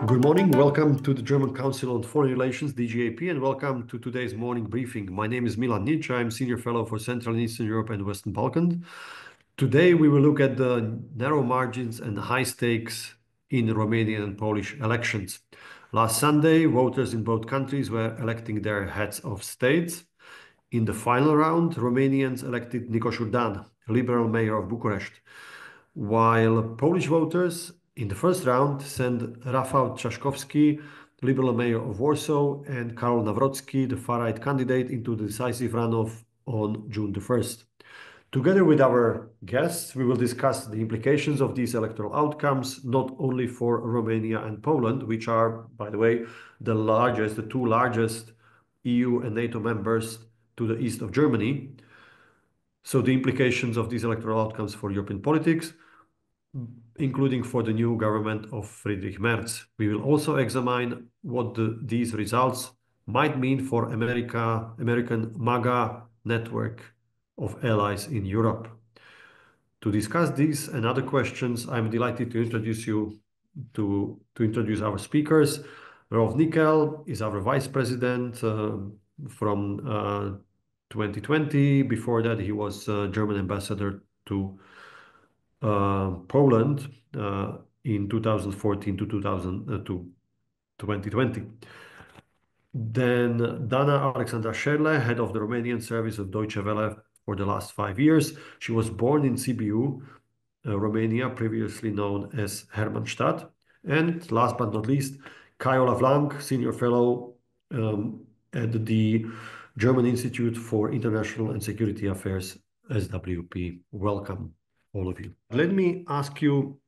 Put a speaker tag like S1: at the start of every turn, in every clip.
S1: Good morning. Welcome to the German Council on Foreign Relations, DGAP, and welcome to today's morning briefing. My name is Milan Nič. I'm Senior Fellow for Central and Eastern Europe and Western Balkans. Today, we will look at the narrow margins and high stakes in Romanian and Polish elections. Last Sunday, voters in both countries were electing their heads of states. In the final round, Romanians elected Nicusor Dan, Liberal mayor of Bucharest, while Polish voters in the first round sent Rafał Trzaskowski, Liberal mayor of Warsaw, and Karol Nawrocki, the far-right candidate, into the decisive runoff on June the 1st. Together with our guests, we will discuss the implications of these electoral outcomes, not only for Romania and Poland, which are, by the way, the two largest EU and NATO members to the east of Germany. So the implications of these electoral outcomes for European politics, including for the new government of Friedrich Merz. We will also examine what these results might mean for American MAGA network of allies in Europe. To discuss these and other questions, I'm delighted to introduce introduce our speakers. Rolf Nikel is our vice president from 2020. Before that, he was German ambassador to Poland in 2014 to 2020. Then Dana Alexandra Scherle, head of the Romanian service of Deutsche Welle for the last 5 years. She was born in Sibiu, Romania, previously known as Hermannstadt. And last but not least, Kaiola Vlank, senior fellow at the German Institute for International and Security Affairs, SWP. Welcome, all of you. Let me ask you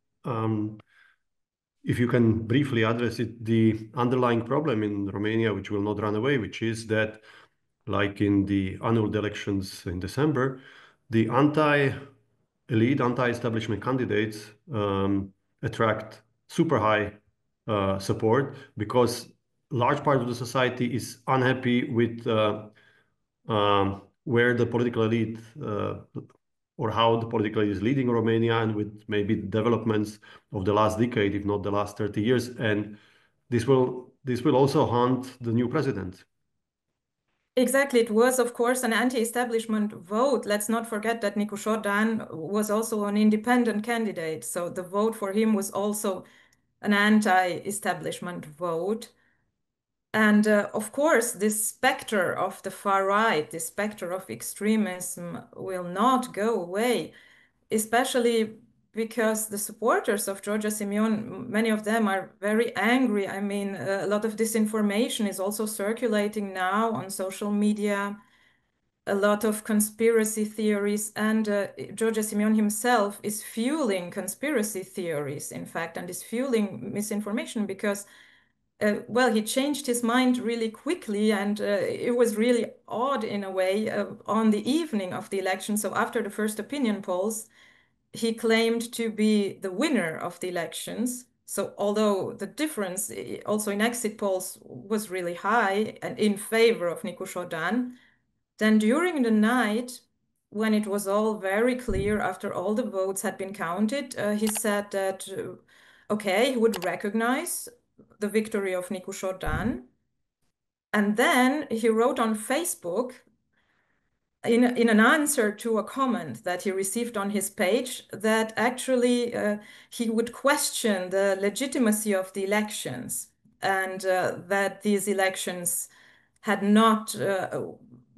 S1: if you can briefly address the underlying problem in Romania, which will not run away, which is that, like in the annual elections in December, the anti-elite, anti-establishment candidates attract super high support because large part of the society is unhappy with where the political elite or how the political elite is leading Romania, and with maybe developments of the last decade, if not the last 30 years. And this will also haunt the new president.
S2: Exactly. It was, of course, an anti-establishment vote. Let's not forget that Nicusor Dan was also an independent candidate. So the vote for him was also an anti-establishment vote. And of course, this specter of the far right, this specter of extremism will not go away, especially because the supporters of Giorgia Simeon, many of them are very angry. I mean, a lot of disinformation is also circulating now on social media, a lot of conspiracy theories, and Giorgia Simeon himself is fueling conspiracy theories, in fact, and is fueling misinformation because well, he changed his mind really quickly, and it was really odd in a way on the evening of the election. So after the first opinion polls, he claimed to be the winner of the elections. So although the difference also in exit polls was really high and in favor of Nicusor Dan, then during the night, when it was all very clear after all the votes had been counted, he said that, okay, he would recognize the victory of Nicusor Dan. And then he wrote on Facebook, in an answer to a comment that he received on his page, that actually he would question the legitimacy of the elections, and that these elections had not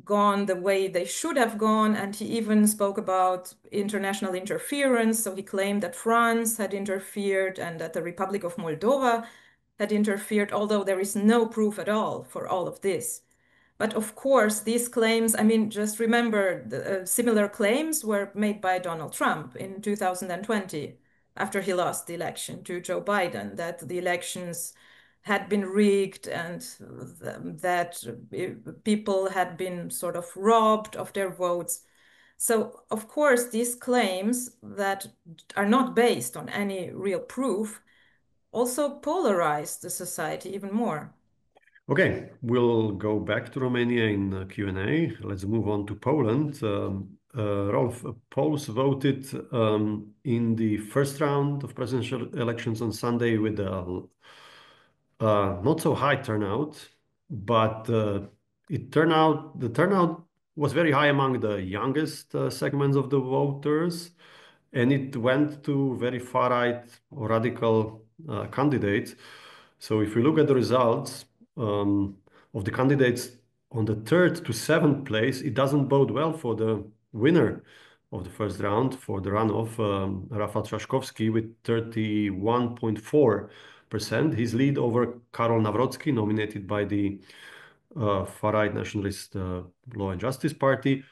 S2: gone the way they should have gone. And he even spoke about international interference. So he claimed that France had interfered and that the Republic of Moldova had interfered, although there is no proof at all for all of this. But of course, these claims, I mean, just remember the similar claims were made by Donald Trump in 2020, after he lost the election to Joe Biden, that the elections had been rigged and that people had been sort of robbed of their votes. So, of course, these claims that are not based on any real proof also polarize the society even more.
S1: Okay, we'll go back to Romania in Q&A. Let's move on to Poland. Rolf, Poles voted in the first round of presidential elections on Sunday with a not so high turnout, but the turnout was very high among the youngest segments of the voters, and it went to very far-right or radical candidates. So if we look at the results of the candidates on the third to seventh place, it doesn't bode well for the winner of the first round, for the runoff, Rafał Trzaskowski with 31.4%. His lead over Karol Nawrocki, nominated by the far-right nationalist Law and Justice Party,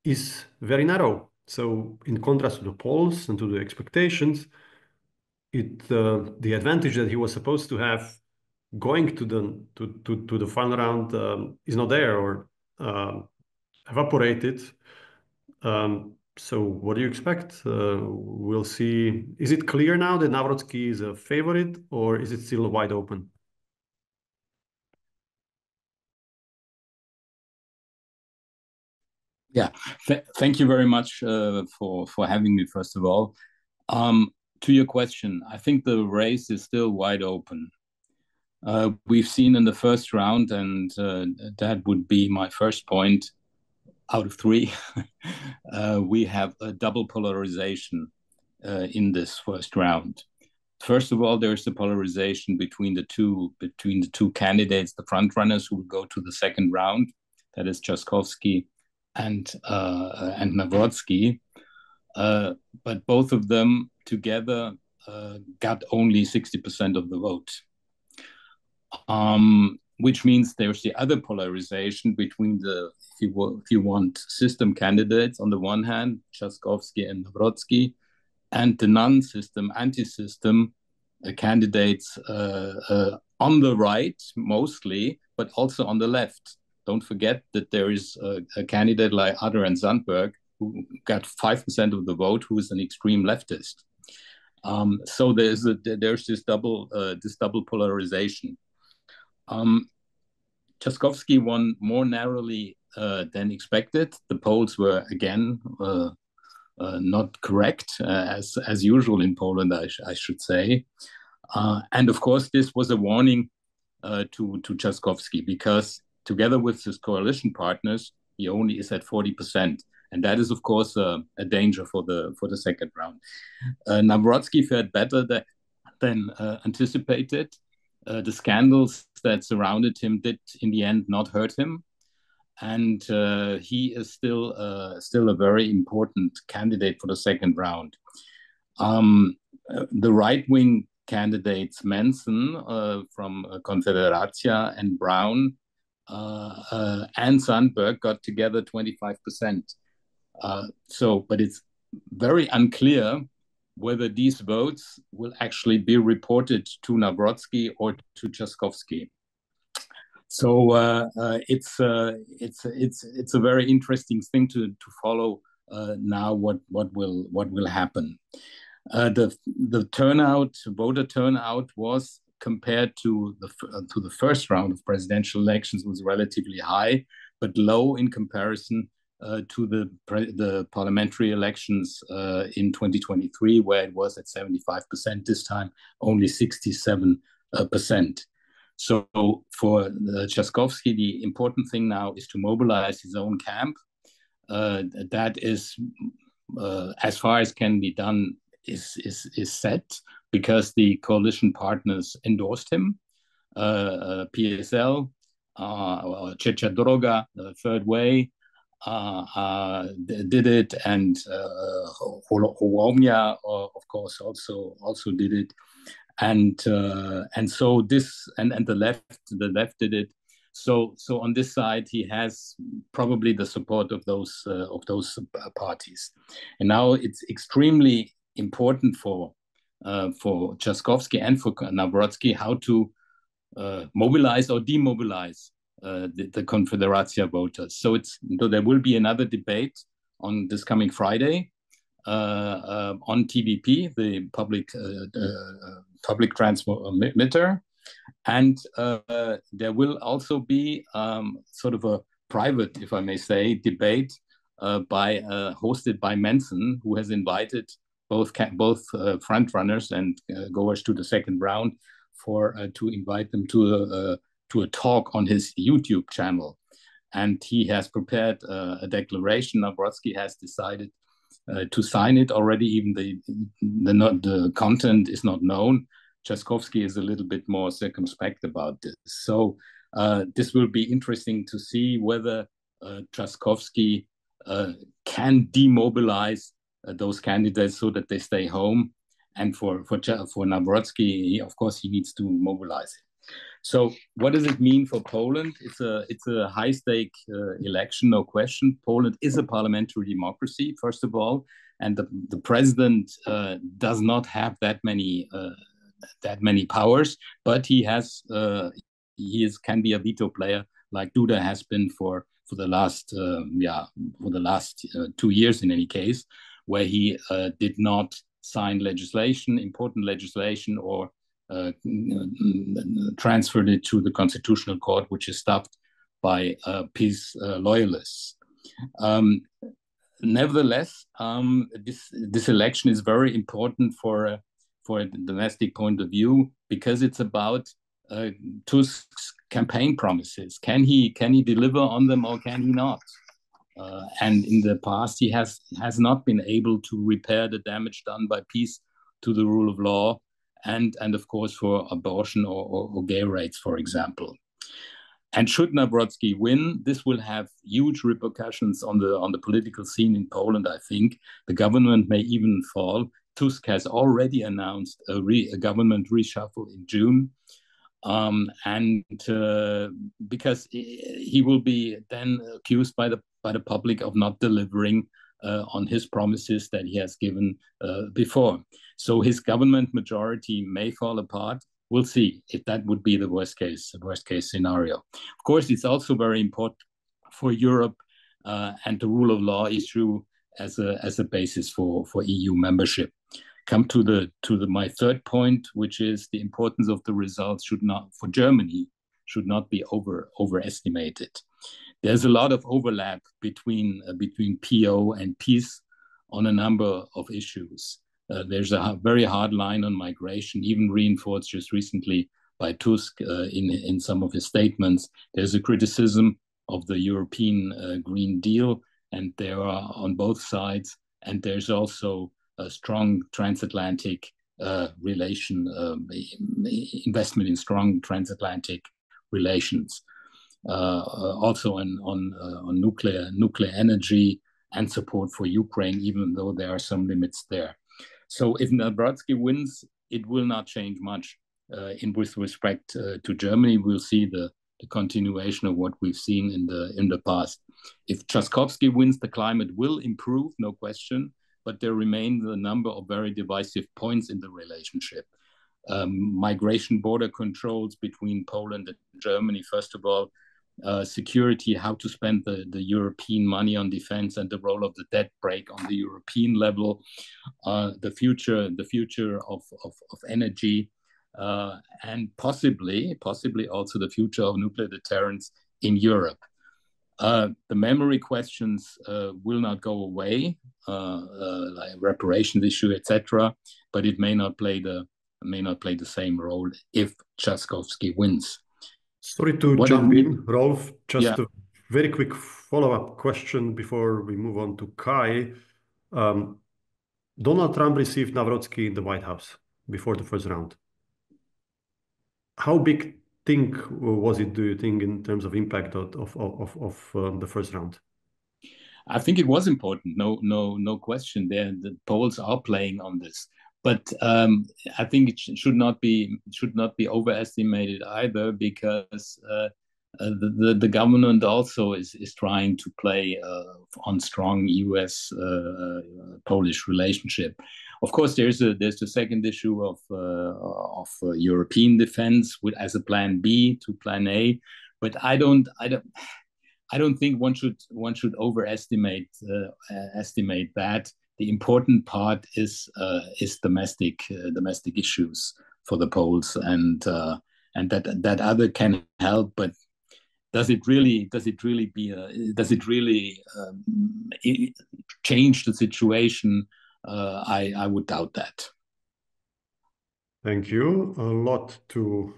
S1: is very narrow. So in contrast to the polls and to the expectations, the advantage that he was supposed to have going to the final round is not there, or evaporated. So what do you expect? We'll see. Is it clear now that Nawrocki is a favorite, or is it still wide open?
S3: Yeah, thank you very much for having me, first of all. To your question, I think the race is still wide open. We've seen in the first round, and that would be my first point out of three, we have a double polarization in this first round. First of all, there's the polarization between the two candidates, the front runners who will go to the second round. That is Trzaskowski and Nawrocki. But both of them together got only 60% of the vote. Which means there's the other polarization between the, if you want, system candidates on the one hand, Trzaskowski and Nawrocki, and the non-system, anti-system candidates on the right mostly, but also on the left. Don't forget that there is a candidate like Adrian Sandberg who got 5% of the vote, who is an extreme leftist. So there's this double polarization. Trzaskowski won more narrowly than expected. The polls were again not correct, as usual in Poland, I should say. And of course, this was a warning to Trzaskowski, because together with his coalition partners, he only is at 40%. And that is, of course, a danger for the second round. Nawrocki fared better than anticipated. The scandals that surrounded him did, in the end, not hurt him. And he is still a very important candidate for the second round. The right-wing candidates, Manson from Confederacja and Brown and Sandberg got together 25%. But it's very unclear whether these votes will actually be reported to Nawrocki or to Trzaskowski. So it's a very interesting thing to follow now. What will happen? The voter turnout was, compared to the first round of presidential elections, was relatively high, but low in comparison to the parliamentary elections in 2023, where it was at 75%. This time, only 67%. So for Trzaskowski, the important thing now is to mobilize his own camp. That is, as far as can be done, is set, because the coalition partners endorsed him. PSL, Trzecia Droga, the Third Way, did it, and Romania, of course, also did it, and so this and the left did it. So on this side, he has probably the support of those parties, and now it's extremely important for Trzaskowski and for Nawrocki how to mobilize or demobilize the Confederacja voters. So there will be another debate on this coming Friday on TVP, the public transmitter, and there will also be sort of a private, if I may say, debate hosted by Manson, who has invited both front runners and goers to the second round to invite them to a talk on his YouTube channel. And he has prepared a declaration. Nawrocki has decided to sign it already. Even the content is not known. Trzaskowski is a little bit more circumspect about this. So this will be interesting to see whether Trzaskowski can demobilize those candidates so that they stay home. And for Nawrocki, of course, he needs to mobilize it. So what does it mean for Poland? It's a high-stake election, no question. Poland is a parliamentary democracy, first of all, and the president does not have that many powers, but can be a veto player, like Duda has been for the last 2 years in any case, where he did not sign important legislation, or transferred it to the Constitutional Court, which is staffed by peace loyalists. Nevertheless, this election is very important for a domestic point of view, because it's about Tusk's campaign promises. Can he deliver on them, or can he not? And in the past, he has not been able to repair the damage done by peace to the rule of law, and of course for abortion or gay rights, for example. And should Nawrocki win, this will have huge repercussions on the political scene in Poland. I think the government may even fall. Tusk has already announced a government reshuffle in June, because he will be then accused by the public of not delivering on his promises that he has given before. So his government majority may fall apart. We'll see if that would be the worst case scenario. Of course, it's also very important for Europe and the rule of law issue as a basis for EU membership. Come to my third point, which is the importance of the results for Germany should not be overestimated. There's a lot of overlap between PO and peace on a number of issues. There's a very hard line on migration, even reinforced just recently by Tusk in some of his statements. There's a criticism of the European Green Deal, and there are on both sides. And there's also a strong transatlantic investment in strong transatlantic relations. Also on nuclear energy and support for Ukraine, even though there are some limits there. So if Nawrocki wins, it will not change much with respect to Germany. We'll see the continuation of what we've seen in the past. If Trzaskowski wins, the climate will improve, no question, but there remain a number of very divisive points in the relationship. Migration, border controls between Poland and Germany, first of all, security, how to spend the European money on defense, and the role of the debt brake on the European level, the future of energy, and possibly also the future of nuclear deterrence in Europe. The memory questions will not go away, like reparations issue, etc., but it may not play the same role if Trzaskowski wins.
S1: Sorry to jump in, Rolf. Just a very quick follow-up question before we move on to Kai. Donald Trump received Nawrocki in the White House before the first round. How big thing was it, do you think, in terms of impact of the first round?
S3: I think it was important. No question there. The polls are playing on this. But I think it should not be overestimated either, because the government also is trying to play on strong U.S.-Polish relationship. Of course, there's the second issue of European defense as a plan B to plan A, but I don't think one should overestimate estimate that. The important part is domestic issues for the Poles, and that other can help, but does it really change the situation? I would doubt that.
S1: Thank you. A lot to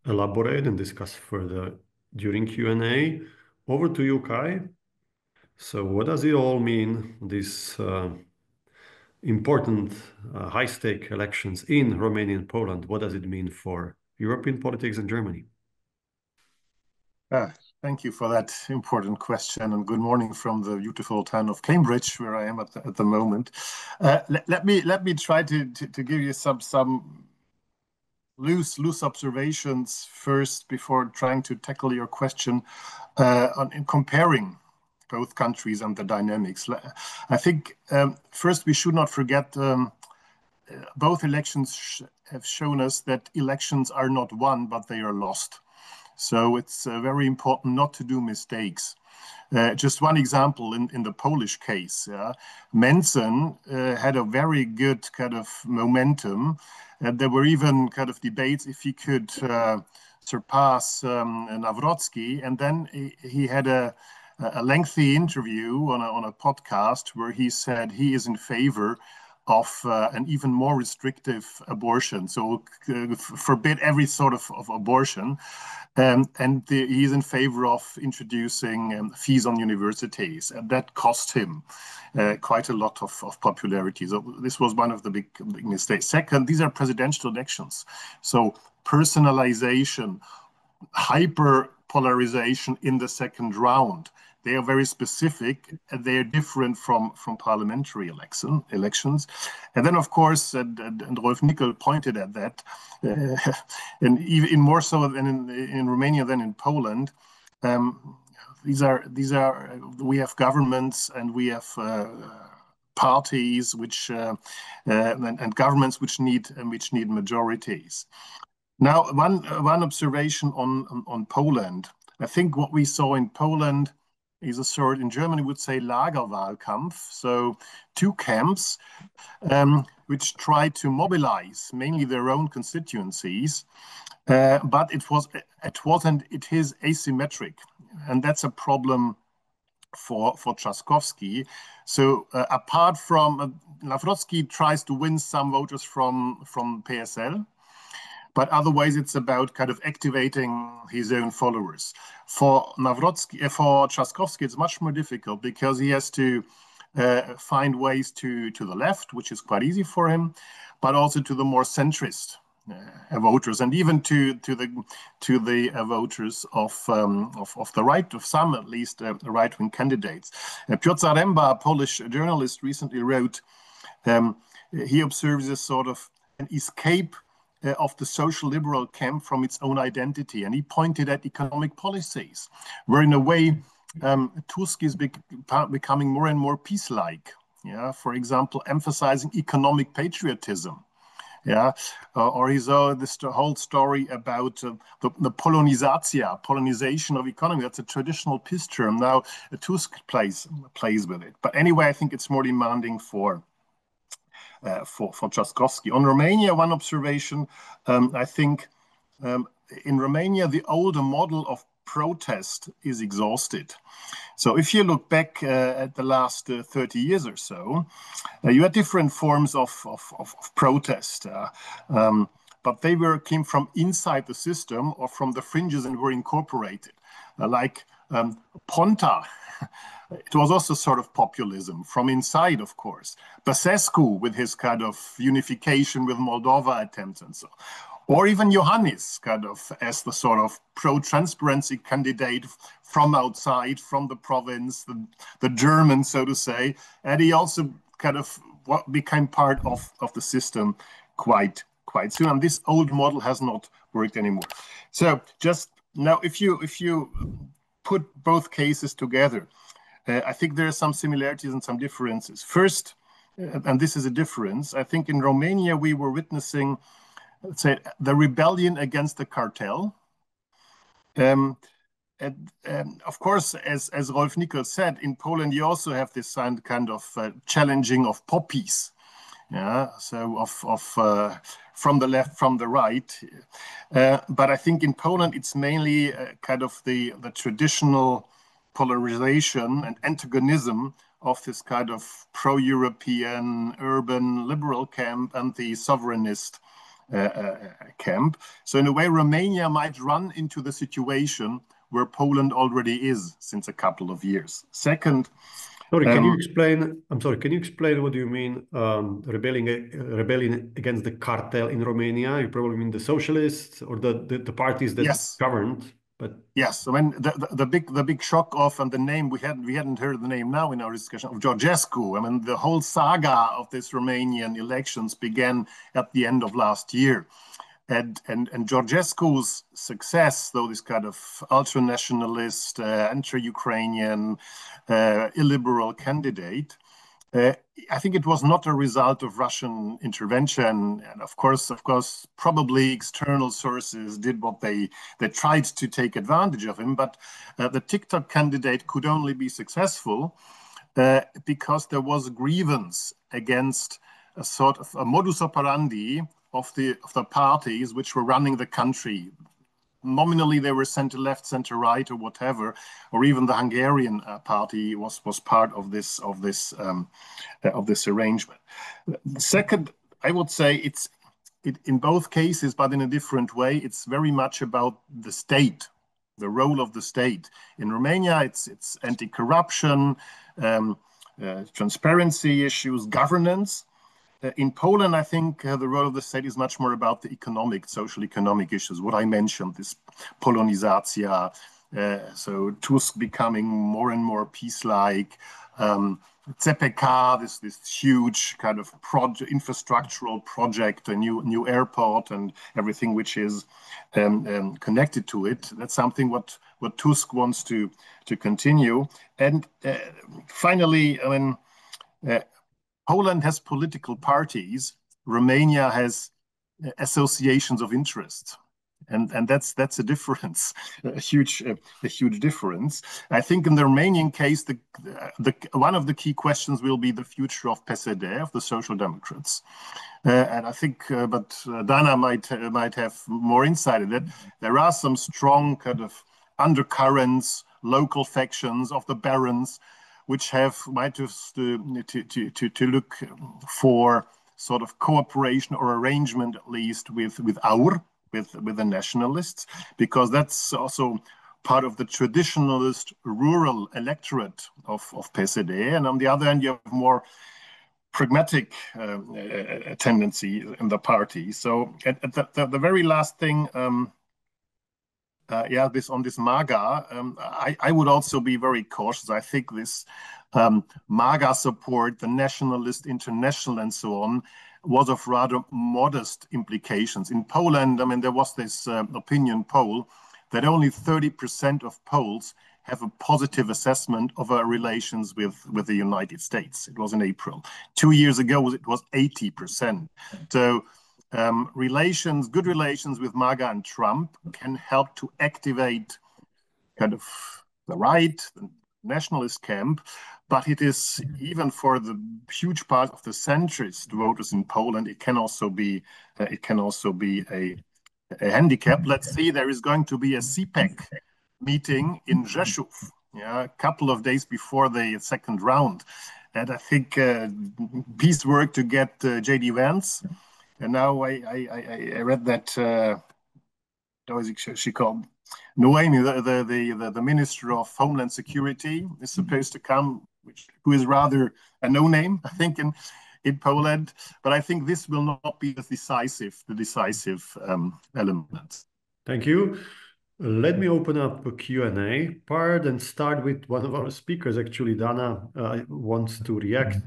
S1: elaborate and discuss further during Q&A. Over to you, Kai. So what does it all mean, these important high-stake elections in Romania and Poland? What does it mean for European politics and Germany?
S4: Thank you for that important question, and good morning from the beautiful town of Cambridge, where I am at the moment. Let me try to give you some loose observations first before trying to tackle your question in comparing both countries and the dynamics. I think first we should not forget both elections have shown us that elections are not won, but they are lost. So it's very important not to do mistakes. Just one example in the Polish case, Mencken had a very good kind of momentum. There were even kind of debates if he could surpass Nawrocki. And then he had a lengthy interview on a podcast where he said he is in favor of an even more restrictive abortion, so forbid every sort of abortion. And he's in favor of introducing fees on universities, and that cost him quite a lot of popularity. So this was one of the big mistakes. Second, these are presidential elections, so personalization, hyper polarization in the second round. They are very specific, and they are different from parliamentary elections. And then, of course, and Rolf Nikel pointed at that, and even more so than in Romania than in Poland, we have governments and we have parties which and governments which need majorities. Now, one observation on Poland. I think what we saw in Poland is a sort, in Germany would say Lagerwahlkampf, so two camps which try to mobilize mainly their own constituencies, but it is asymmetric, and that's a problem for Trzaskowski. So apart from Nawrocki tries to win some voters from PSL, but otherwise it's about kind of activating his own followers. For Trzaskowski, it's much more difficult because he has to find ways to the left, which is quite easy for him, but also to the more centrist voters, and even to the voters of the right, of some at least right-wing candidates. Piotr Zaremba, a Polish journalist, recently wrote, he observes a sort of an escape of the social liberal camp from its own identity. And he pointed at economic policies, where in a way, Tusk is becoming more and more peace-like. Yeah, for example, emphasizing economic patriotism. Yeah, or his this whole story about the polonization of economy. That's a traditional peace term. Now, Tusk plays with it. But anyway, I think it's more demanding for Trzaskowski. On Romania, one observation, I think in Romania, the older model of protest is exhausted. So if you look back at the last 30 years or so, you had different forms of protest, but they came from inside the system or from the fringes and were incorporated, like Ponta. It was also sort of populism from inside, of course. Basescu with his kind of unification with Moldova attempts and so on. Or even Iohannis, kind of as the sort of pro-transparency candidate from outside, from the province, the German, so to say. And he also kind of became part of the system quite soon. And this old model has not worked anymore. So just now, if you put both cases together, I think there are some similarities and some differences. First, and this is a difference, I think in Romania we were witnessing, let's say, the rebellion against the cartel. And of course, as Rolf Nikel said, in Poland you also have this kind of challenging of poppies. Yeah, so from the left, from the right. But I think in Poland it's mainly kind of the traditional polarization and antagonism of this kind of pro-European urban liberal camp and the sovereignist camp. So in a way, Romania might run into the situation where Poland already is since a couple of years. Second,
S1: sorry, can you explain? I'm sorry. Can you explain what do you mean rebelling against the cartel in Romania? You probably mean the socialists or the parties that governed. But
S4: yes, I mean the big shock of, and the name we hadn't heard the name now in our discussion, of Georgescu. I mean, the whole saga of this Romanian elections began at the end of last year. And Georgescu's success, though, this kind of ultra-nationalist, anti-Ukrainian, illiberal candidate, I think it was not a result of Russian intervention. And of course, probably external sources did what they tried to take advantage of him. But the TikTok candidate could only be successful because there was grievance against a sort of a modus operandi of the parties which were running the country. Nominally, they were center left, center right, or whatever, or even the Hungarian party was part of this arrangement. Second, I would say it in both cases, but in a different way. It's very much about the state, the role of the state. In Romania, it's anti-corruption, transparency issues, governance. In Poland, I think the role of the state is much more about the social economic issues, what I mentioned, this Polonizacja, so Tusk becoming more and more peace-like, CPK, this huge kind of infrastructural project, a new airport and everything which is connected to it. That's something what Tusk wants to continue. And finally, I mean, Poland has political parties. Romania has associations of interest, and that's a difference, a huge difference. I think in the Romanian case, one of the key questions will be the future of PSD, of the Social Democrats, and I think, but Dana might have more insight in it. There are some strong kind of undercurrents, local factions of the barons, which might have to look for sort of cooperation or arrangement, at least with the nationalists, because that's also part of the traditionalist rural electorate of PSD. And on the other hand, you have more pragmatic tendency in the party. So at the very last thing, on this MAGA, I would also be very cautious. I think this MAGA support, the nationalist, international, and so on, was of rather modest implications. In Poland, I mean, there was this opinion poll that only 30% of Poles have a positive assessment of our relations with the United States. It was in April. 2 years ago, it was 80%. So good relations with MAGA and Trump can help to activate kind of the right, the nationalist camp, but it is, even for the huge part of the centrist voters in Poland, it can also be a handicap. Let's see, there is going to be a CPEC meeting in Rzeszów, a couple of days before the second round. And I think piecework to get J.D. Vance. And now I read that, how is she called? Noemi, the Minister of Homeland Security, is supposed to come, who is rather a no-name, I think, in Poland. But I think this will not be the decisive element.
S1: Thank you. Let me open up a Q&A part and start with one of our speakers. Actually, Dana wants to react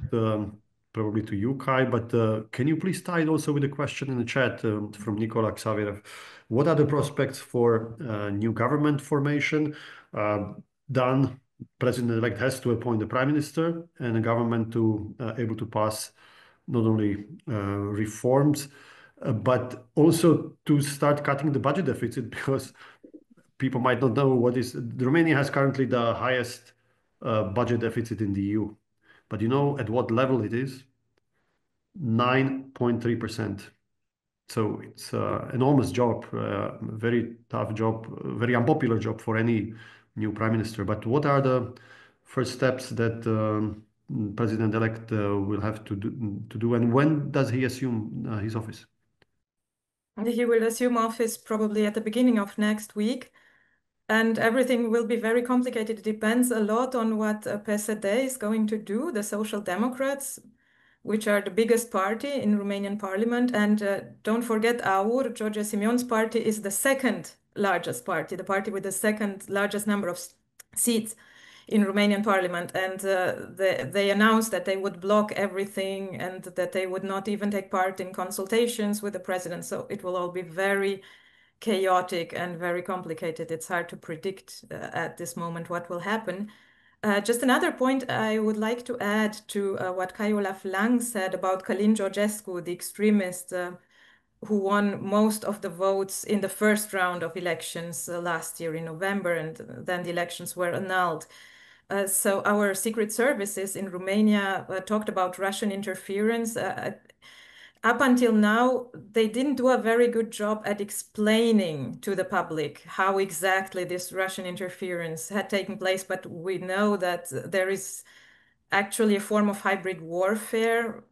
S1: probably to you, Kai, but can you please tie it also with a question in the chat from Nikola Xavierev? What are the prospects for new government formation? Dan, President-elect, has to appoint the Prime Minister and a government to able to pass not only reforms, but also to start cutting the budget deficit, because people might not know Romania has currently the highest budget deficit in the EU. But you know at what level it is? 9.3%. So it's an enormous job, very tough job, very unpopular job for any new prime minister. But what are the first steps that President-elect will have to do, and when does he assume his office?
S2: He will assume office probably at the beginning of next week. And everything will be very complicated. It depends a lot on what PSD is going to do, the Social Democrats, which are the biggest party in Romanian parliament. And don't forget, AUR, George Simeon's party, is the second largest party, the party with the second largest number of seats in Romanian parliament. And they announced that they would block everything and that they would not even take part in consultations with the president. So it will all be very chaotic and very complicated. It's hard to predict at this moment what will happen. Just another point I would like to add to what Olaf Lang said about Călin Georgescu, the extremist who won most of the votes in the first round of elections last year in November, and then the elections were annulled. So our secret services in Romania talked about Russian interference. Up until now, they didn't do a very good job at explaining to the public how exactly this Russian interference had taken place, but we know that there is actually a form of hybrid warfare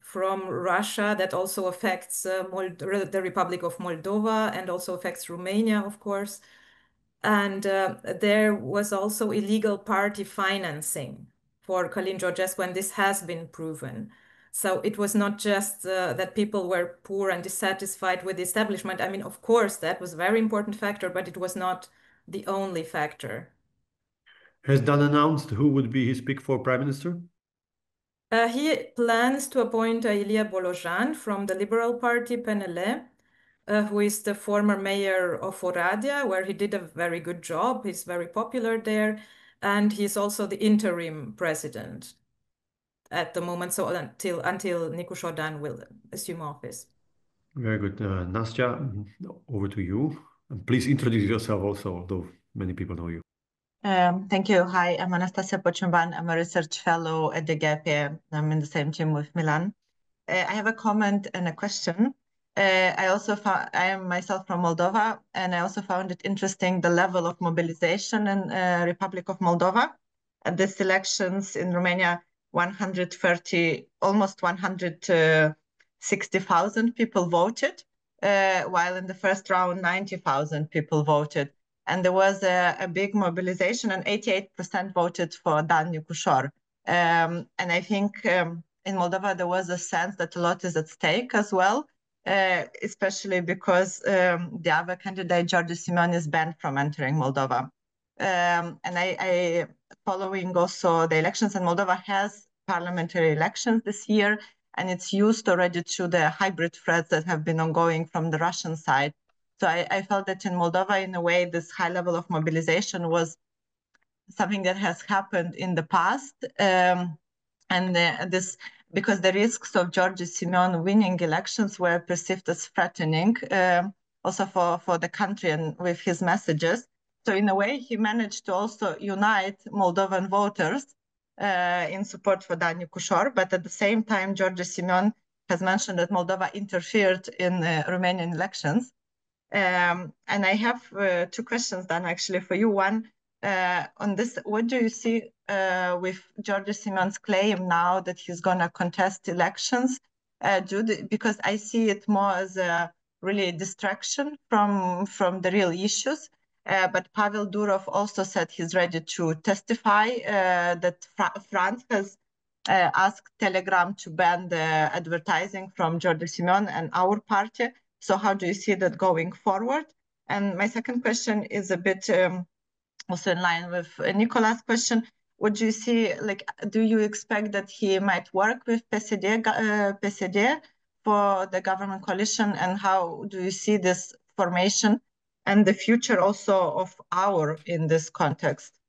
S2: from Russia that also affects the Republic of Moldova and also affects Romania, of course. And there was also illegal party financing for Călin Georgescu, and this has been proven. So it was not just that people were poor and dissatisfied with the establishment. I mean, of course, that was a very important factor, but it was not the only factor.
S1: Has Dan announced who would be his pick for prime minister?
S2: He plans to appoint Ilie Bolojan from the Liberal Party, PNL, who is the former mayor of Oradea, where he did a very good job. He's very popular there. And he's also the interim president at the moment, so until Nicusor Dan will assume office.
S1: Very good. Nastya, over to you. And please introduce yourself also, although many people know you.
S5: Thank you. Hi, I'm Anastasia Pociumban. I'm a research fellow at the DGAP. I'm in the same team with Milan. I have a comment and a question. I am myself from Moldova, and I also found it interesting the level of mobilization in Republic of Moldova. At these elections in Romania, almost 160,000 people voted, while in the first round, 90,000 people voted. And there was a big mobilization, and 88% voted for Dan Nicusor. And I think in Moldova, there was a sense that a lot is at stake as well, especially because the other candidate, George Simeon, is banned from entering Moldova. And I following also the elections, and Moldova has parliamentary elections this year, and it's used already to the hybrid threats that have been ongoing from the Russian side. So I felt that in Moldova, in a way, this high level of mobilization was something that has happened in the past. Because the risks of George Simeon winning elections were perceived as threatening, also for the country and with his messages. So in a way, he managed to also unite Moldovan voters in support for Dan Nicusor. But at the same time, George Simeon has mentioned that Moldova interfered in Romanian elections. And I have two questions, Dan, actually, for you. One, on this, what do you see with George Simeon's claim now that he's going to contest elections? Because I see it more as a really distraction from the real issues. But Pavel Durov also said he's ready to testify that France has asked Telegram to ban the advertising from George Simeon and our party. So how do you see that going forward? And my second question is a bit also in line with Nicola's question. What do you see, do you expect that he might work with PSD for the government coalition? And how do you see this formation and the future also of our in this context?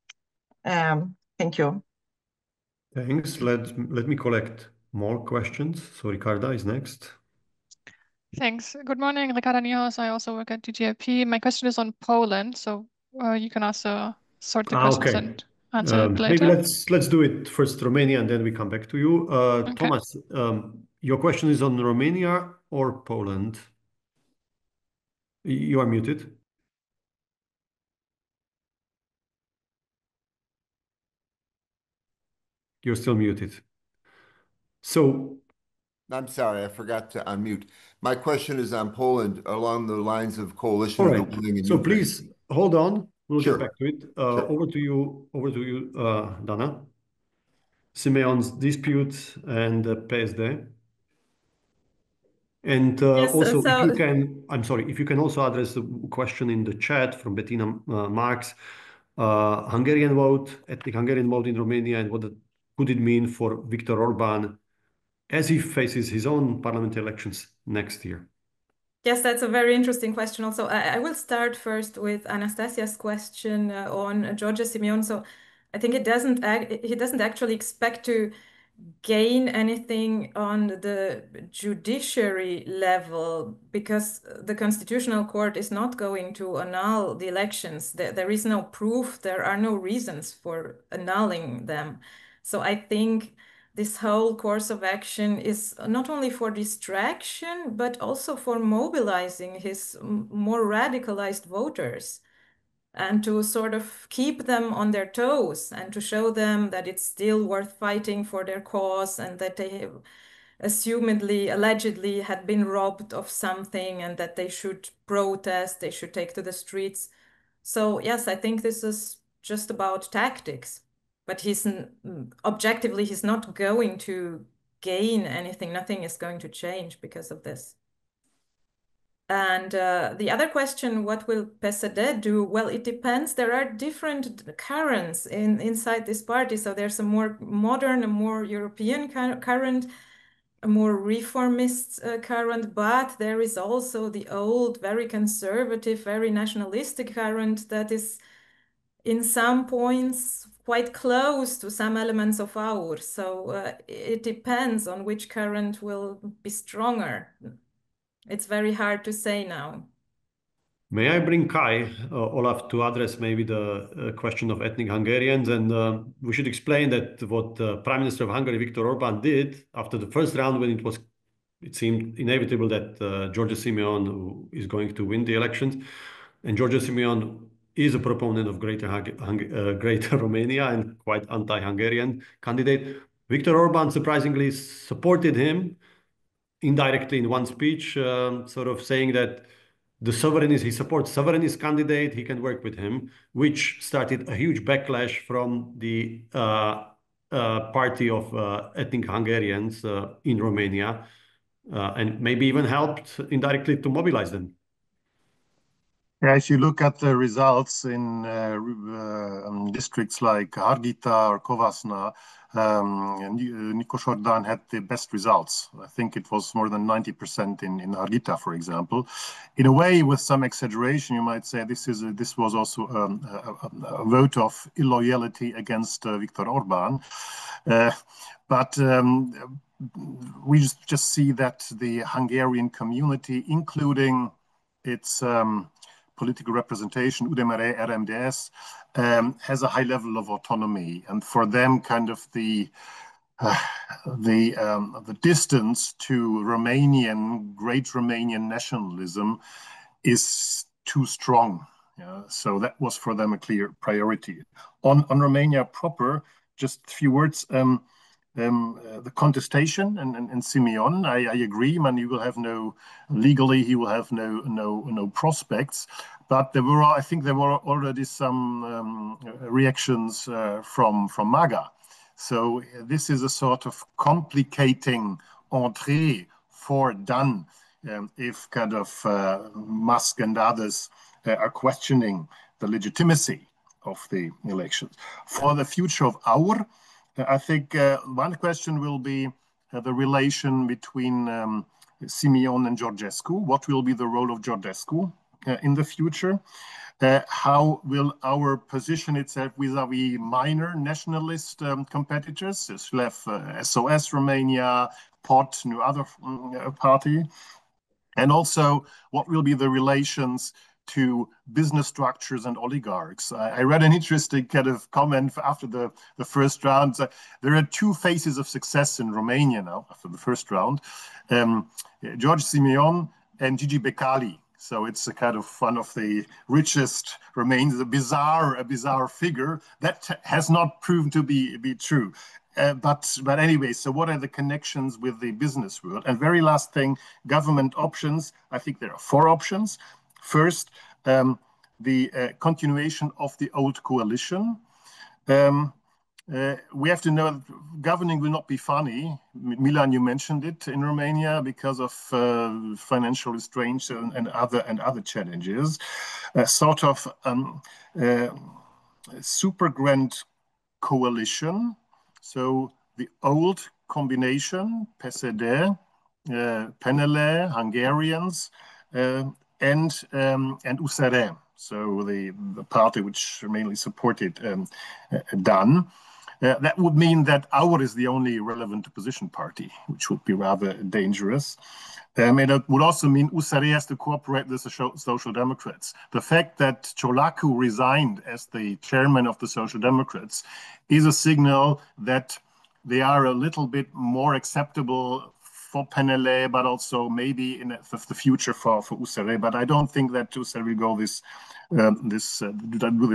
S5: Thank you.
S1: Thanks. Let me collect more questions. So Ricarda is next.
S6: Thanks. Good morning, Ricarda Niehaus. I also work at DGAP. My question is on Poland, so you can also sort the questions and answer it later.
S1: Maybe let's do it first Romania, and then we come back to you.
S6: Okay.
S1: Thomas, your question is on Romania or Poland? You are muted. You're still muted. So
S7: I'm sorry, I forgot to unmute. My question is on Poland along the lines of coalition
S1: All
S7: of the
S1: right.
S7: willing in
S1: So
S7: Ukraine.
S1: please hold on. We'll
S7: Sure.
S1: get back to it.
S7: Sure.
S1: Over to you, Dana. Simeon's dispute and PSD. And
S2: Yes,
S1: also,
S2: so-
S1: if you can, I'm sorry, if you can also address the question in the chat from Bettina Marx, Hungarian vote, ethnic Hungarian vote in Romania, and what could it mean for Viktor Orban as he faces his own parliament elections next year?
S2: Yes, that's a very interesting question. Also, I will start first with Anastasia's question on George Simeon. So I think he doesn't actually expect to gain anything on the judiciary level because the Constitutional Court is not going to annul the elections. There is no proof, there are no reasons for annulling them. So I think this whole course of action is not only for distraction, but also for mobilizing his more radicalized voters and to sort of keep them on their toes and to show them that it's still worth fighting for their cause and that they have assumedly, allegedly had been robbed of something and that they should protest, they should take to the streets. So yes, I think this is just about tactics, but objectively, he's not going to gain anything. Nothing is going to change because of this. And the other question, what will PSD do? Well, it depends. There are different currents inside this party. So there's a more modern, a more European current, a more reformist current, but there is also the old, very conservative, very nationalistic current that is in some points quite close to some elements of ours. So it depends on which current will be stronger. It's very hard to say now.
S1: May I bring Kai, Olaf, to address maybe the question of ethnic Hungarians? And we should explain that what Prime Minister of Hungary, Viktor Orban, did after the first round when it seemed inevitable that George Simeon is going to win the elections. And George Simeon is a proponent of Greater Romania and quite anti-Hungarian candidate. Viktor Orban surprisingly supported him indirectly in one speech, sort of saying that he supports sovereignist candidate, he can work with him, which started a huge backlash from the party of ethnic Hungarians in Romania, and maybe even helped indirectly to mobilize them.
S4: Yeah, if you look at the results in districts like Harghita or Covasna, Nicusor Dan had the best results. I think it was more than 90% in Harghita, for example. In a way, with some exaggeration, you might say this was also a vote of illoyalty against Viktor Orban. But we just see that the Hungarian community, including its political representation, UDMR, RMDS, has a high level of autonomy, and for them, kind of the distance to great Romanian nationalism is too strong. So that was for them a clear priority. On Romania proper, just a few words. The contestation and Simeon, I agree. Man, he will have legally no prospects. But I think there were already some reactions from MAGA. So this is a sort of complicating entrée for Dan if kind of Musk and others are questioning the legitimacy of the elections. For the future of I think one question will be the relation between Simeon and Georgescu. What will be the role of Georgescu in the future? How will our position itself vis-à-vis minor nationalist competitors, SOS Romania, POT, no other party? And also, what will be the relations to business structures and oligarchs? I read an interesting kind of comment after the first round. There are two phases of success in Romania now after the first round. George Simeon and Gigi Becali. So it's a kind of one of the richest Romanians, a bizarre figure that has not proven to be true. but anyway, so what are the connections with the business world? And very last thing, government options. I think there are 4 options. First, the continuation of the old coalition. We have to know governing will not be funny. Milan, you mentioned it in Romania because of financial restraints and other challenges. Sort of super grand coalition. So the old combination, PSD, PNL, Hungarians, and USR, so the party which mainly supported Dan. That would mean that our is the only relevant opposition party, which would be rather dangerous. And it would also mean USR has to cooperate with the Social Democrats. The fact that Ciolacu resigned as the chairman of the Social Democrats is a signal that they are a little bit more acceptable for PNL, but also maybe in the future for USR. But I don't think that USR will go this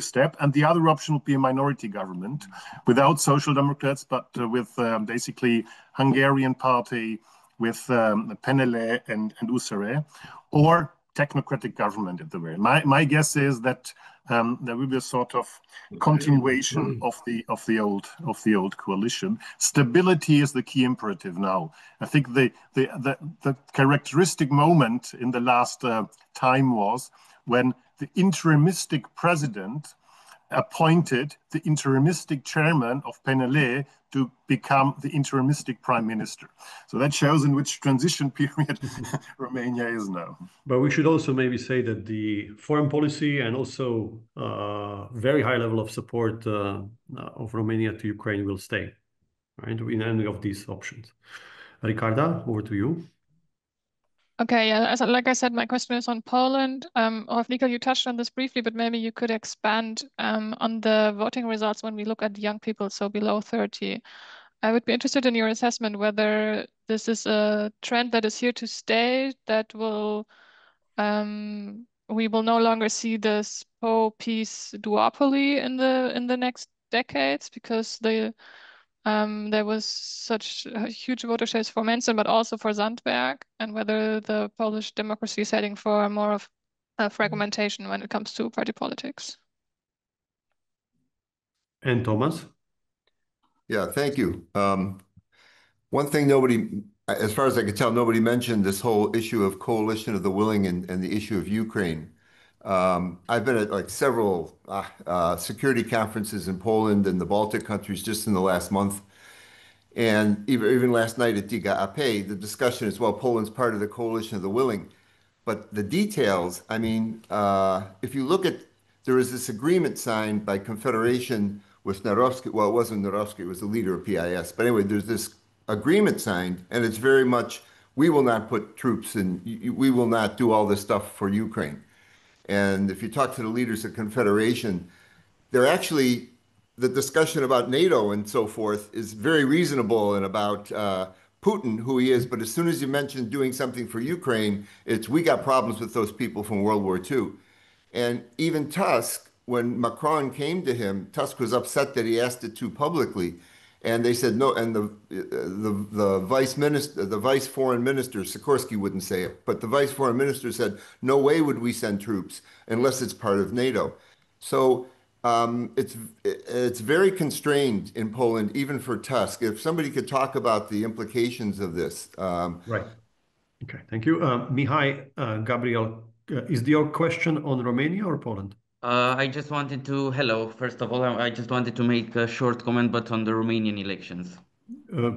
S4: step. And the other option would be a minority government without Social Democrats, but with basically Hungarian party, with PNL and USR, or technocratic government at the very. My guess is that there will be a sort of continuation of the old coalition. Stability is the key imperative now. I think the characteristic moment in the last time was when the interimistic president appointed the interimistic chairman of PNL to become the interimistic prime minister. So that shows in which transition period Romania is now.
S1: But we should also maybe say that the foreign policy and also very high level of support of Romania to Ukraine will stay, right, in any of these options. Ricarda, over to you.
S6: Okay, yeah, like I said, my question is on Poland. Rolf, Nikel, you touched on this briefly, but maybe you could expand on the voting results when we look at young people, so below 30. I would be interested in your assessment whether this is a trend that is here to stay, that will we will no longer see this pro-peace duopoly in the next decades, because there was such a huge voter shares for Mencken, but also for Zandberg, and whether the Polish democracy is heading for more of a fragmentation when it comes to party politics.
S1: And Thomas?
S7: Yeah, thank you. One thing nobody, as far as I could tell, nobody mentioned this whole issue of coalition of the willing and the issue of Ukraine. I've been at like several security conferences in Poland and the Baltic countries just in the last month. And even last night at DGAP, the discussion is, well, Poland's part of the coalition of the willing. But the details, I mean, if you look at, there was this agreement signed by Confederation with Nawrocki. Well, it wasn't Nawrocki, it was the leader of PIS. But anyway, there's this agreement signed, and it's very much, we will not put troops in, we will not do all this stuff for Ukraine. And if you talk to the leaders of Confederation, they're actually, the discussion about NATO and so forth is very reasonable and about Putin, who he is. But as soon as you mention doing something for Ukraine, it's, we got problems with those people from World War II. And even Tusk, when Macron came to him, Tusk was upset that he asked it too publicly. And they said no, and the vice foreign minister, Sikorski wouldn't say it, but the vice foreign minister said, no way would we send troops unless it's part of NATO. So it's very constrained in Poland, even for Tusk. If somebody could talk about the implications of this.
S1: Right. Okay, thank you. Mihai, Gabriel, is your question on Romania or Poland?
S8: I just wanted to, hello, first of all, I just wanted to make a short comment, but on the Romanian elections.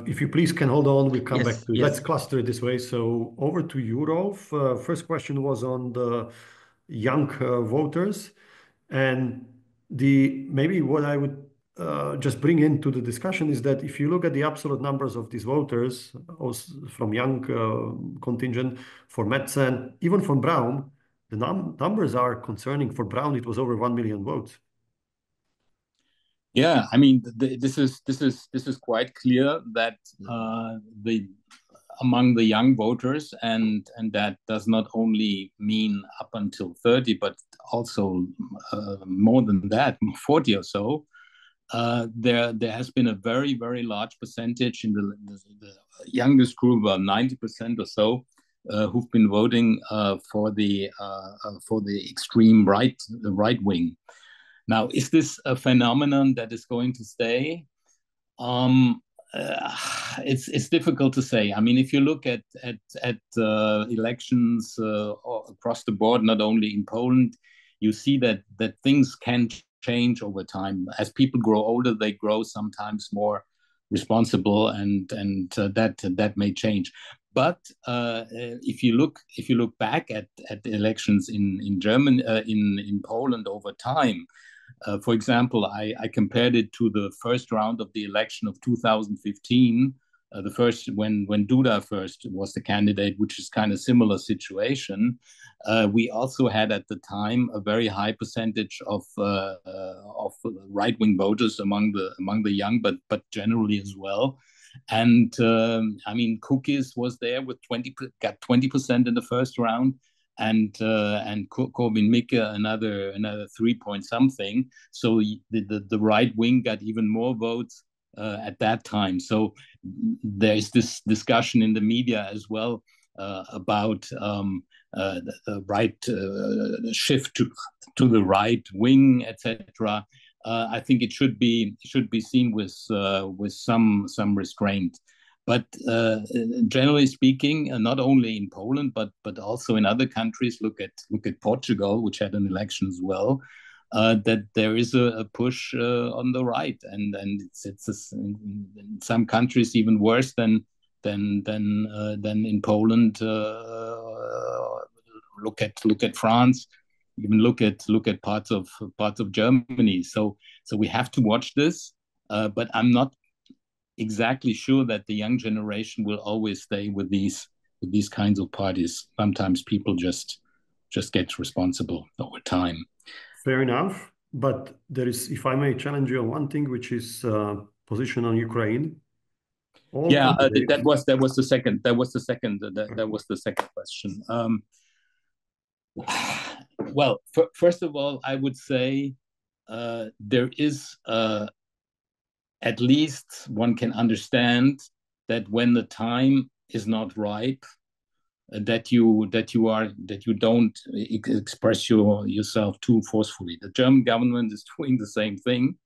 S1: If you please can hold on, we'll come
S8: Yes,
S1: back to,
S8: yes.
S1: let's cluster it this way. So over to you, Rolf. First question was on the young voters, and maybe what I would just bring into the discussion is that if you look at the absolute numbers of these voters, also from young contingent, for Metzen, even from Braun, the numbers are concerning. For Braun, it was over 1 million votes.
S3: Yeah, I mean, this is quite clear that among the young voters, and that does not only mean up until 30, but also more than that, 40 or so. there has been a very, very large percentage in the youngest group, about 90% or so, who've been voting for the extreme right, the right wing. Now, is this a phenomenon that is going to stay? It's difficult to say. I mean, if you look at elections across the board, not only in Poland, you see that things can change over time. As people grow older, they grow sometimes more responsible, and that may change. But if you look back at the elections in Germany, in Poland over time, for example, I compared it to the first round of the election of 2015, the first when Duda first was the candidate, which is kind of similar situation. We also had at the time a very high percentage of right-wing voters among the young, but generally as well. And I mean, Kukis was there with got 20% in the first round, and Korwin-Mikke another 3 point something. So the right wing got even more votes at that time. So there is this discussion in the media as well about the right shift to the right wing, etc. I think it should be seen with some restraint. But generally speaking, not only in Poland but also in other countries, look at Portugal, which had an election as well, that there is a push on the right, and it's in some countries even worse than in Poland. Look at France, even look at parts of Germany. So we have to watch this, but I'm not exactly sure that the young generation will always stay with these kinds of parties. Sometimes people just get responsible over time.
S1: Fair enough, but there is, if I may challenge you on one thing, which is position on Ukraine.
S3: That was the second question. Well, first of all, I would say there is at least one can understand that when the time is not ripe, that you don't express yourself too forcefully. The German government is doing the same thing.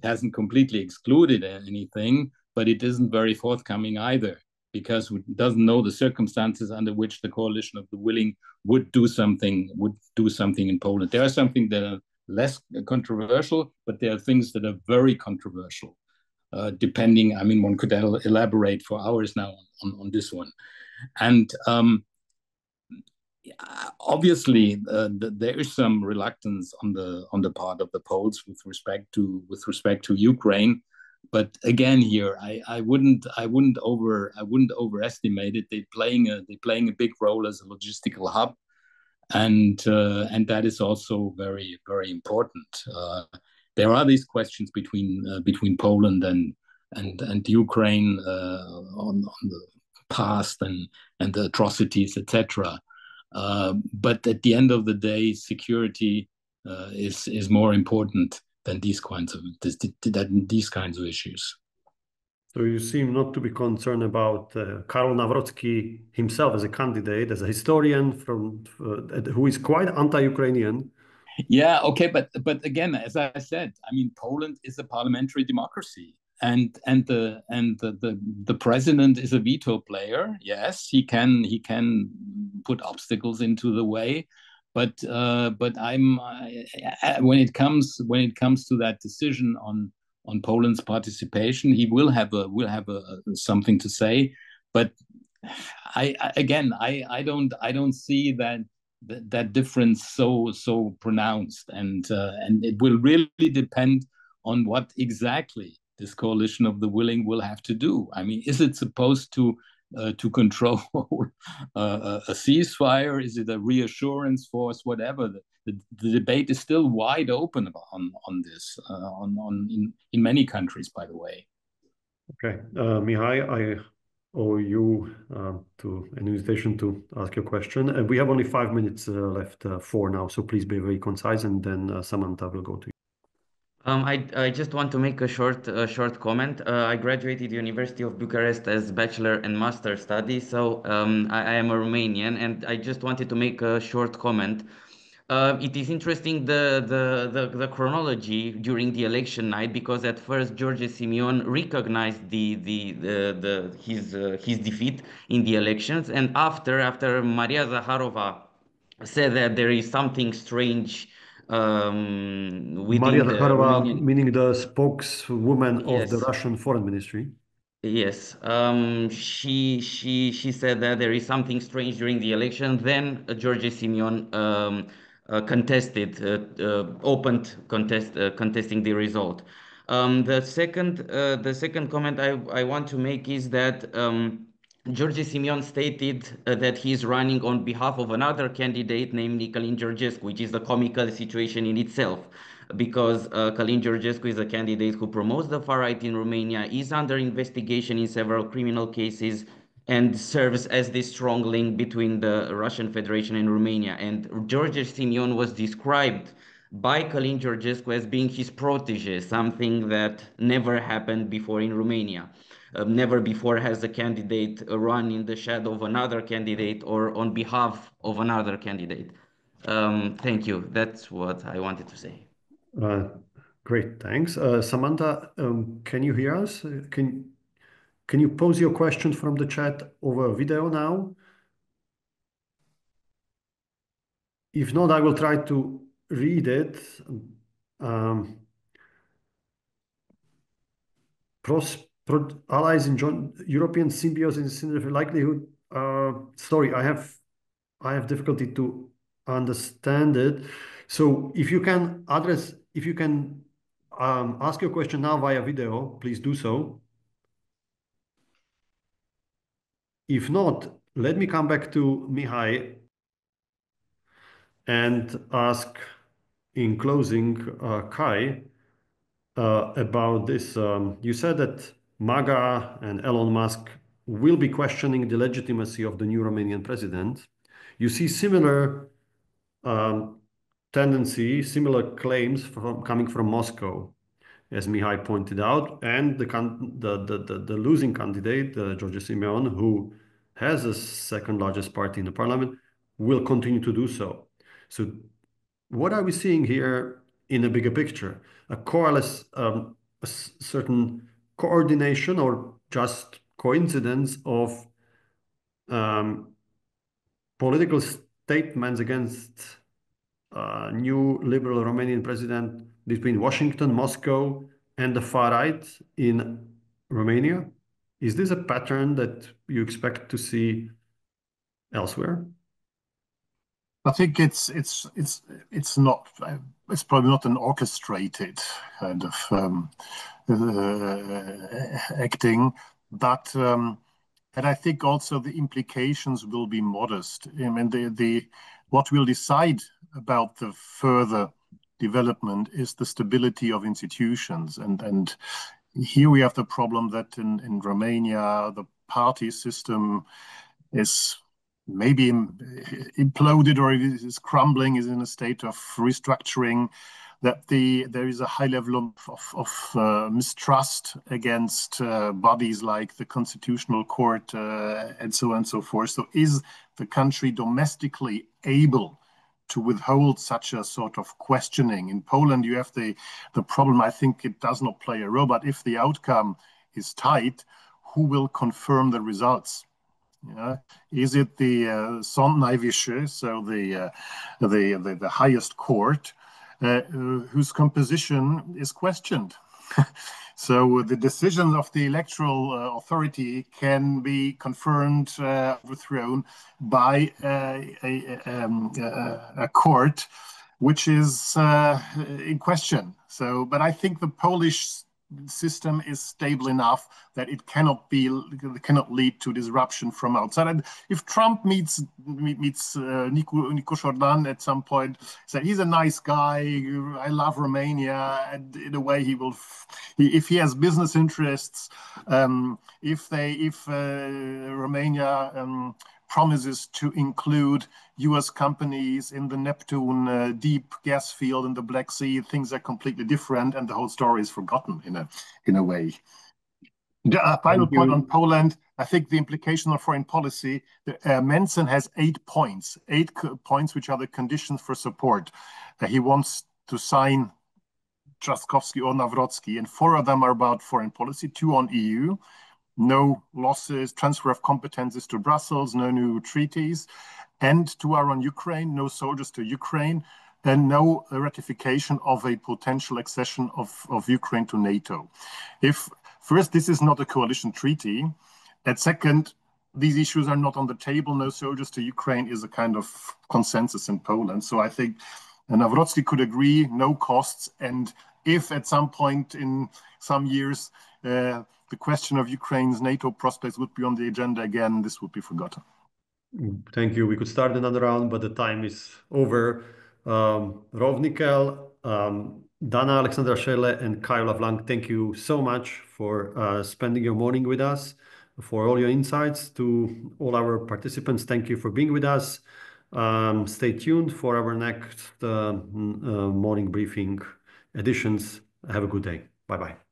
S3: It hasn't completely excluded anything, but it isn't very forthcoming either, because it doesn't know the circumstances under which the coalition of the willing would do something in Poland. There are something that are less controversial, but there are things that are very controversial. Depending, I mean, one could elaborate for hours now on this one. And obviously, there is some reluctance on the part of the Poles with respect to Ukraine. But again, here I wouldn't overestimate it. They're playing a big role as a logistical hub, and that is also very, very important. There are these questions between Poland and Ukraine on the past and the atrocities, etc. But at the end of the day, security is more important than these kinds of issues.
S1: So you seem not to be concerned about Karol Nawrocki himself as a candidate, as a historian who is quite anti-Ukrainian.
S3: Yeah, okay, but again, as I said, I mean, Poland is a parliamentary democracy, and the president is a veto player. Yes, he can put obstacles into the way, but when it comes to that decision on Poland's participation, he will have something to say. But I don't see that difference so pronounced, and it will really depend on what exactly this coalition of the willing will have to do. I mean, is it supposed to control a ceasefire? Is it a reassurance force? Whatever. The debate is still wide open on this in many countries, by the way.
S1: Okay, Mihai, I owe you to an invitation to ask your question. And we have only 5 minutes left for now, so please be very concise, and then Samantha will go to you.
S8: I just want to make a short comment. I graduated University of Bucharest as bachelor and master studies, so I am a Romanian, and I just wanted to make a short comment. It is interesting the chronology during the election night, because at first George Simeon recognized his defeat in the elections, and after Maria Zaharova said that there is something strange
S1: Maria
S8: within the
S1: Zakharova,
S8: Romanian.
S1: meaning the spokeswoman of the
S8: Yes.
S1: Russian foreign ministry.
S8: Yes, she said that there is something strange during the election. Then George Simeon contesting the result. The second comment I want to make is that George Simeon stated that he is running on behalf of another candidate named Nickel Georgescu, which is a comical situation in itself, because Călin Georgescu is a candidate who promotes the far right in Romania, is under investigation in several criminal cases, and serves as this strong link between the Russian Federation and Romania. And George Simeon was described by Călin Georgescu as being his protege, something that never happened before in Romania. Never before has a candidate run in the shadow of another candidate or on behalf of another candidate. Thank you. That's what I wanted to say.
S1: Great, thanks. Samantha, can you hear us? Can you pose your question from the chat over video now? If not, I will try to read it. Allies in European symbiosis in likelihood. Sorry, I have difficulty to understand it. So if you can ask your question now via video, please do so. If not, let me come back to Mihai and ask in closing Kai about this. You said that MAGA and Elon Musk will be questioning the legitimacy of the new Romanian president. You see similar tendency, similar claims coming from Moscow, as Mihai pointed out, and the losing candidate, George Simeon, who has the second largest party in the parliament, will continue to do so. So what are we seeing here in a bigger picture? A certain coordination or just coincidence of political statements against new liberal Romanian president between Washington, Moscow, and the far right in Romania? Is this a pattern that you expect to see elsewhere?
S4: I think it's not. It's probably not an orchestrated kind of acting, but and I think also the implications will be modest. I mean, what will decide about the further development is the stability of institutions, and here we have the problem that in Romania the party system is maybe imploded or is crumbling, is in a state of restructuring, that there is a high level of mistrust against bodies like the Constitutional Court and so on and so forth. So is the country domestically able to withhold such a sort of questioning? In Poland, you have the problem, I think it does not play a role, but if the outcome is tight, who will confirm the results? Is it the Sąd Najwyższy, so the highest court, whose composition is questioned? So the decisions of the electoral authority can be confirmed, overthrown by a court which is in question. So, but I think the Polish system is stable enough that it cannot lead to disruption from outside. And if Trump meets Nicusor Dan at some point, said he's a nice guy, I love Romania, and in a way if he has business interests, if Romania promises to include US companies in the Neptune deep gas field in the Black Sea. Things are completely different, and the whole story is forgotten in a way. The final point on Poland, I think the implication of foreign policy, Mencken has 8 points, which are the conditions for support. He wants to sign Trzaskowski or Nawrocki, and 4 of them are about foreign policy, 2 on EU, no losses, transfer of competences to Brussels, no new treaties, and 2 are on Ukraine, no soldiers to Ukraine, and no ratification of a potential accession of Ukraine to NATO. First, this is not a coalition treaty, and second, these issues are not on the table. No soldiers to Ukraine is a kind of consensus in Poland. So I think Nawrocki could agree, no costs, and if at some point in some years the question of Ukraine's NATO prospects would be on the agenda again, this would be forgotten.
S1: Thank you. We could start another round, but the time is over. Rolf, Nikel, Dana, Alexandra Schelle, and Karol Nawrocki, thank you so much for spending your morning with us, for all your insights. To all our participants, thank you for being with us. Stay tuned for our next morning briefing editions. Have a good day. Bye-bye.